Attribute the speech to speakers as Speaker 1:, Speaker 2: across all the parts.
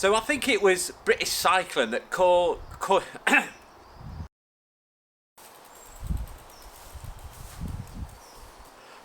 Speaker 1: So I think it was British Cycling that on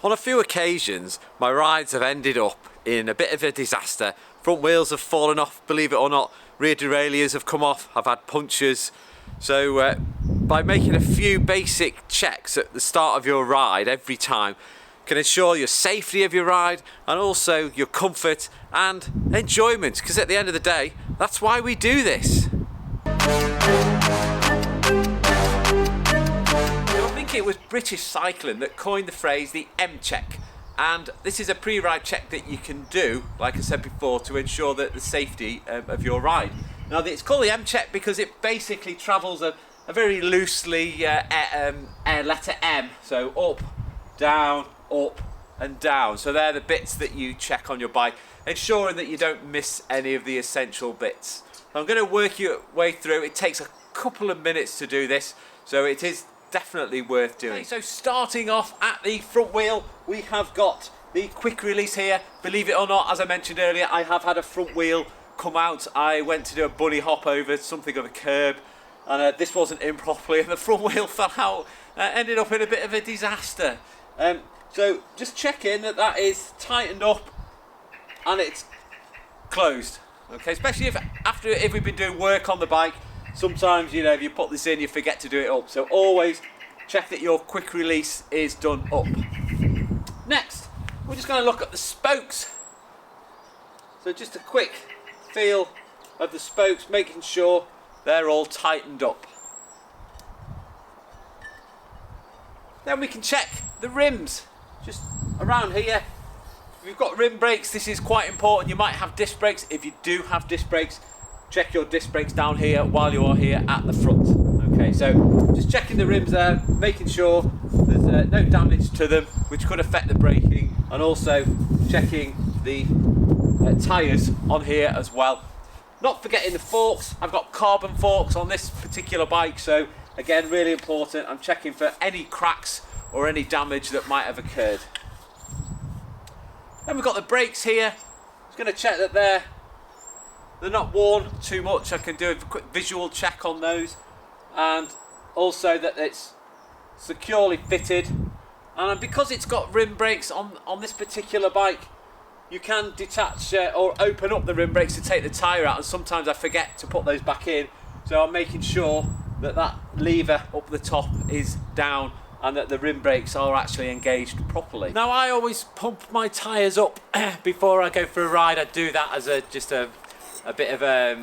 Speaker 1: a few occasions, my rides have ended up in a bit of a disaster. Front wheels have fallen off, believe it or not. Rear derailleurs have come off. I've had punctures. So by making a few basic checks at the start of your ride every time can ensure your safety of your ride and also your comfort and enjoyment. Because at the end of the day, that's why we do this. It was British Cycling that coined the phrase the M-check, and this is a pre-ride check that you can do, like I said before, to ensure that the safety of your ride. Now it's called the M-check because it basically travels a very loosely letter M, so up, and down. So they're the bits that you check on your bike, ensuring that you don't miss any of the essential bits. I'm going to work your way through. It takes a couple of minutes to do this, so it is definitely worth doing. Okay, so starting off at the front wheel, we have got the quick release here. Believe it or not, as I mentioned earlier, I have had a front wheel come out. I went to do a bunny hop over something of a curb, and this wasn't in properly, and the front wheel fell out. Ended up in a bit of a disaster. So just checking that that is tightened up and it's closed. Okay, especially if we've been doing work on the bike. Sometimes, you know, if you put this in, you forget to do it up. So always check that your quick release is done up. Next, we're just going to look at the spokes. So just a quick feel of the spokes, making sure they're all tightened up. Then we can check the rims. Just around here, if you've got rim brakes, this is quite important. You might have disc brakes. If you do have disc brakes, check your disc brakes down here while you are here at the front. Okay, so just checking the rims there, making sure there's no damage to them, which could affect the braking, and also checking the tyres on here as well. Not forgetting the forks. I've got carbon forks on this particular bike, so again, really important. I'm checking for any cracks or any damage that might have occurred. Then we've got the brakes here. Just going to check that they're not worn too much. I can do a quick visual check on those, and also that it's securely fitted. And because it's got rim brakes on this particular bike, you can detach or open up the rim brakes to take the tyre out, and sometimes I forget to put those back in. So I'm making sure that that lever up the top is down and that the rim brakes are actually engaged properly. Now I always pump my tyres up before I go for a ride. I do that as just a bit of a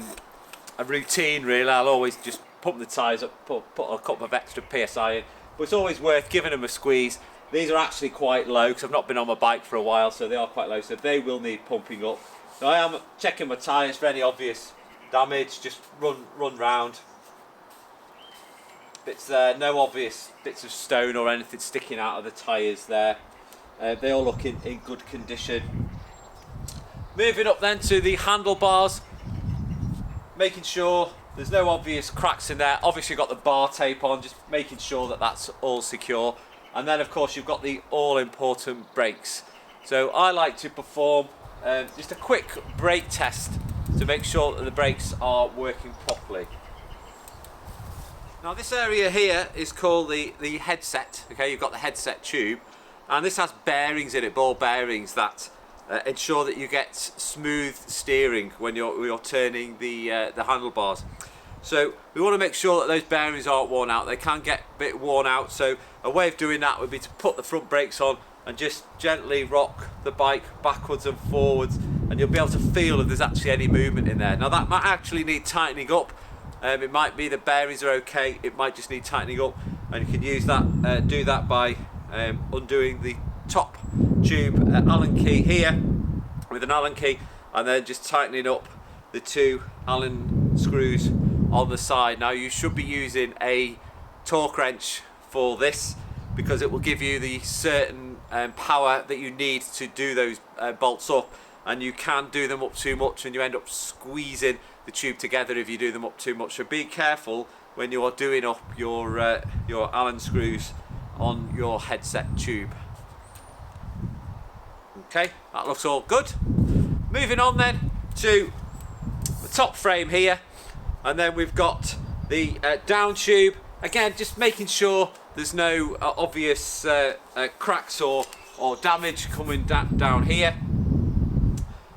Speaker 1: routine really. I'll always just pump the tyres up, put a couple of extra PSI in, but it's always worth giving them a squeeze. These are actually quite low because I've not been on my bike for a while, so they are quite low, so they will need pumping up. Now I am checking my tyres for any obvious damage. Just run round. No obvious bits of stone or anything sticking out of the tyres there. They all look in good condition. Moving up then to the handlebars, making sure there's no obvious cracks in there. Obviously you've got the bar tape on, just making sure that that's all secure. And then of course you've got the all-important brakes. So I like to perform just a quick brake test to make sure that the brakes are working properly. Now this area here is called the headset. Okay, you've got the headset tube, and this has bearings in it, ball bearings that ensure that you get smooth steering when you're turning the handlebars. So we want to make sure that those bearings aren't worn out. They can get a bit worn out, so a way of doing that would be to put the front brakes on and just gently rock the bike backwards and forwards, and you'll be able to feel if there's actually any movement in there. Now that might actually need tightening up. It might be the bearings are okay, it might just need tightening up, and you can use that, do that by undoing the top tube Allen key here with an Allen key, and then just tightening up the two Allen screws on the side. Now you should be using a torque wrench for this because it will give you the certain power that you need to do those bolts up, and you can do them up too much and you end up squeezing the tube together if you do them up too much. So be careful when you are doing up your Allen screws on your headset tube. Okay, that looks all good. Moving on then to the top frame here, and then we've got the down tube. Again, just making sure there's no obvious cracks or damage coming down here.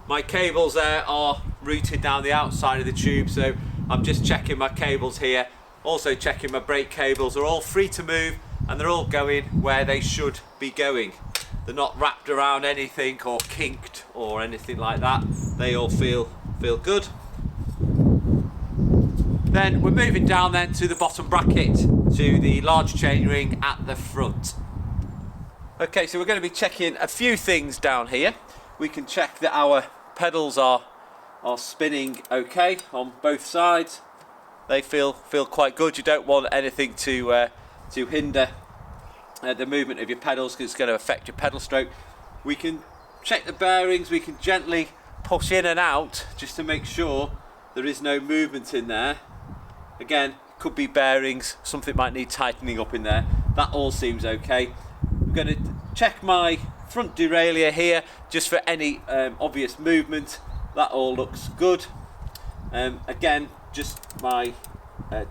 Speaker 1: My cables there are routed down the outside of the tube, so I'm just checking my cables here. Also checking my brake cables are all free to move, and they're all going where they should be going. They're not wrapped around anything or kinked or anything like that. They all feel good. Then we're moving down then to the bottom bracket, to the large chainring at the front. Okay, so we're going to be checking a few things down here. We can check that our pedals are spinning okay on both sides. They feel quite good. You don't want anything to hinder the movement of your pedals, because it's going to affect your pedal stroke. We can check the bearings. We can gently push in and out just to make sure there is no movement in there. Again, could be bearings, something might need tightening up in there. That all seems okay. I'm going to check my front derailleur here just for any obvious movement. That all looks good. Again, just my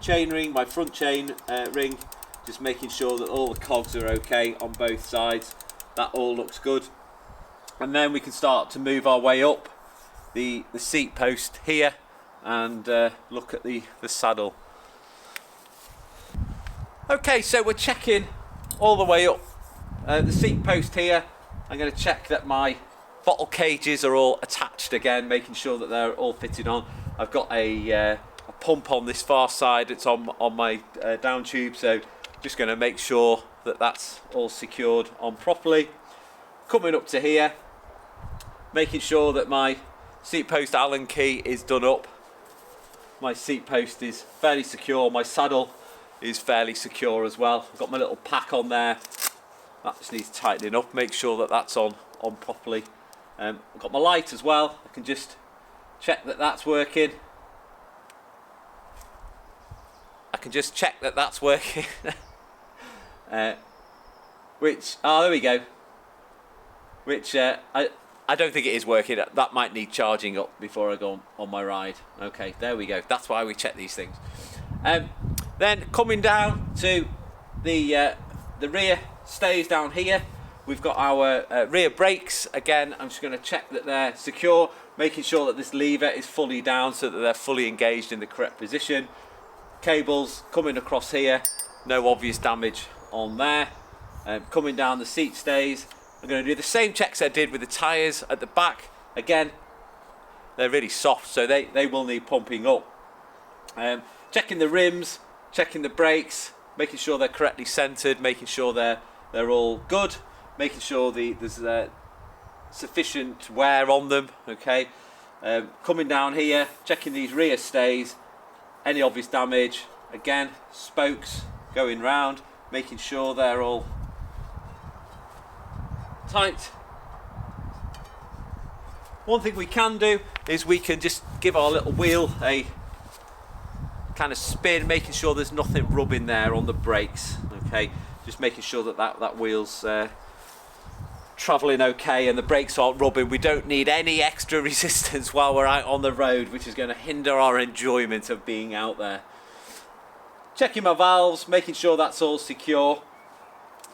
Speaker 1: chain ring, my front chain ring, just making sure that all the cogs are okay on both sides. That all looks good. And then we can start to move our way up the seat post here and look at the saddle. Okay, so we're checking all the way up the seat post here. I'm going to check that my bottle cages are all attached again, making sure that they're all fitted on. I've got a pump on this far side. It's on my down tube, so just going to make sure that that's all secured on properly. Coming up to here, making sure that my seat post Allen key is done up. My seat post is fairly secure. My saddle is fairly secure as well. I've got my little pack on there. That just needs tightening up. Make sure that that's on properly. I've got my light as well. I can just check that that's working. I can just check that that's working. There we go. Which I don't think it is working. That might need charging up before I go on my ride. Okay, there we go. That's why we check these things. Then coming down to the rear stays down here. We've got our rear brakes. Again, I'm just going to check that they're secure, making sure that this lever is fully down so that they're fully engaged in the correct position. Cables coming across here, no obvious damage on there. Coming down the seat stays, I'm going to do the same checks I did with the tyres at the back. Again, they're really soft, so they will need pumping up. Checking the rims, checking the brakes, making sure they're correctly centered, making sure they're all good, making sure there's sufficient wear on them. Okay, coming down here, checking these rear stays, any obvious damage. Again, spokes going round, making sure they're all tight. One thing we can do is we can just give our little wheel a kind of spin, making sure there's nothing rubbing there on the brakes. Okay, just making sure that wheel's travelling okay and the brakes aren't rubbing. We don't need any extra resistance while we're out on the road, which is going to hinder our enjoyment of being out there. Checking my valves, making sure that's all secure.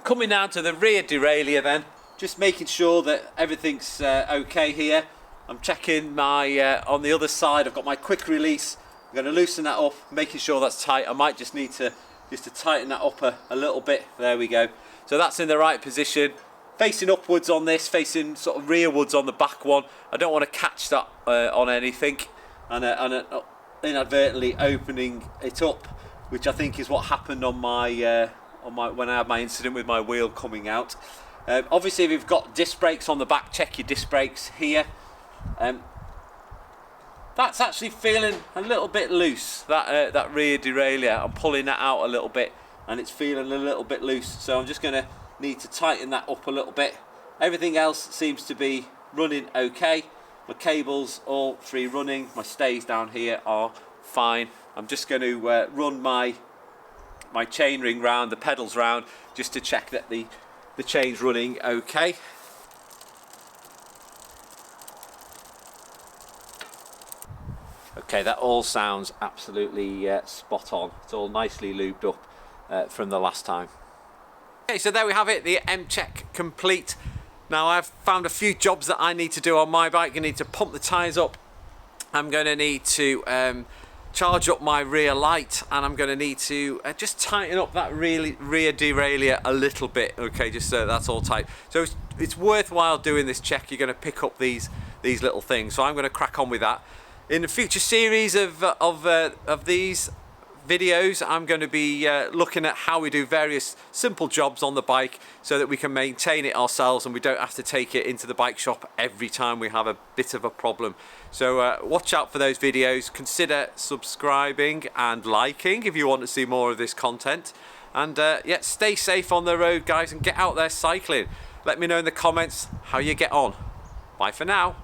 Speaker 1: Coming down to the rear derailleur then, just making sure that everything's okay here. I'm checking my on the other side. I've got my quick release. I'm going to loosen that up, making sure that's tight. I might just need to tighten that up a little bit. There we go. So that's in the right position. Facing upwards on this, facing sort of rearwards on the back one. I don't want to catch that on anything and inadvertently opening it up, which I think is what happened on my when I had my incident with my wheel coming out. Obviously, if you've got disc brakes on the back, check your disc brakes here. That's actually feeling a little bit loose, that rear derailleur. I'm pulling that out a little bit and it's feeling a little bit loose, so I'm just going to need to tighten that up a little bit. Everything else seems to be running okay. My cables all free running, my stays down here are fine. I'm just going to run my chain ring round, the pedals round, just to check that the chain's running okay. Okay, that all sounds absolutely spot on. It's all nicely lubed up from the last time. Okay, so there we have it, the M-Check complete. Now I've found a few jobs that I need to do on my bike. I need to pump the tyres up. I'm going to need to charge up my rear light, and I'm going to need to just tighten up that rear derailleur a little bit. Okay, just so that's all tight. So it's worthwhile doing this check. You're going to pick up these little things. So I'm going to crack on with that. In a future series of these videos, I'm going to be looking at how we do various simple jobs on the bike so that we can maintain it ourselves and we don't have to take it into the bike shop every time we have a bit of a problem. So watch out for those videos. Consider subscribing and liking if you want to see more of this content. And yeah, stay safe on the road, guys, and get out there cycling. Let me know in the comments how you get on. Bye for now.